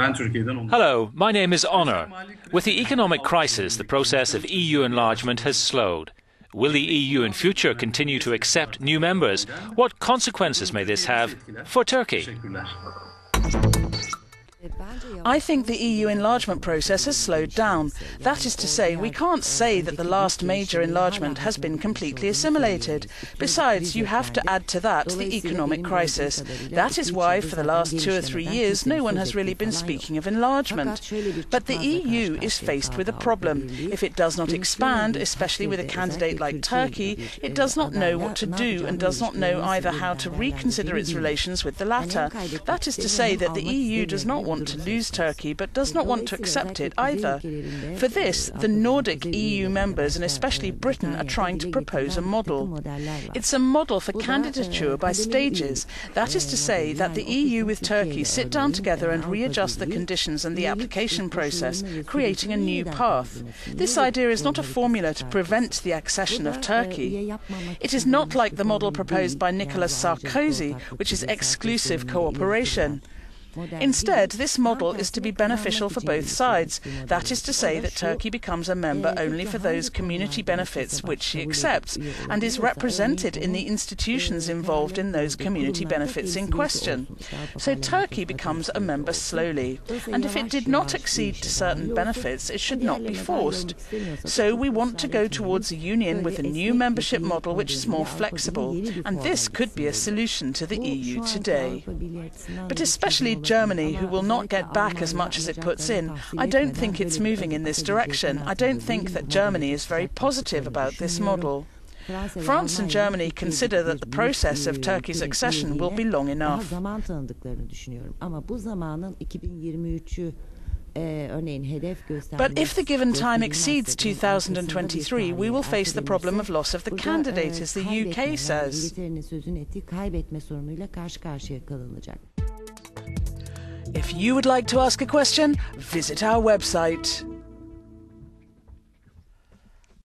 Hello, my name is Honor. With the economic crisis, the process of EU enlargement has slowed. Will the EU in future continue to accept new members? What consequences may this have for Turkey? I think the EU enlargement process has slowed down. That is to say, we can't say that the last major enlargement has been completely assimilated. Besides, you have to add to that the economic crisis. That is why, for the last 2 or 3 years, no one has really been speaking of enlargement. But the EU is faced with a problem. If it does not expand, especially with a candidate like Turkey, it does not know what to do and does not know either how to reconsider its relations with the latter. That is to say that the EU does not want to lose Turkey, but does not want to accept it either. For this, the Nordic EU members, and especially Britain, are trying to propose a model. It's a model for candidature by stages. That is to say that the EU with Turkey sit down together and readjust the conditions and the application process, creating a new path. This idea is not a formula to prevent the accession of Turkey. It is not like the model proposed by Nicolas Sarkozy, which is exclusive cooperation. Instead, this model is to be beneficial for both sides. That is to say that Turkey becomes a member only for those community benefits which she accepts, and is represented in the institutions involved in those community benefits in question. So Turkey becomes a member slowly, and if it did not accede to certain benefits, it should not be forced. So we want to go towards a union with a new membership model which is more flexible, and this could be a solution to the EU today. But especially Germany, who will not get back as much as it puts in, I don't think it's moving in this direction. I don't think that Germany is very positive about this model. France and Germany consider that the process of Turkey's accession will be long enough. But if the given time exceeds 2023, we will face the problem of loss of the candidate, as the UK says. If you would like to ask a question, visit our website.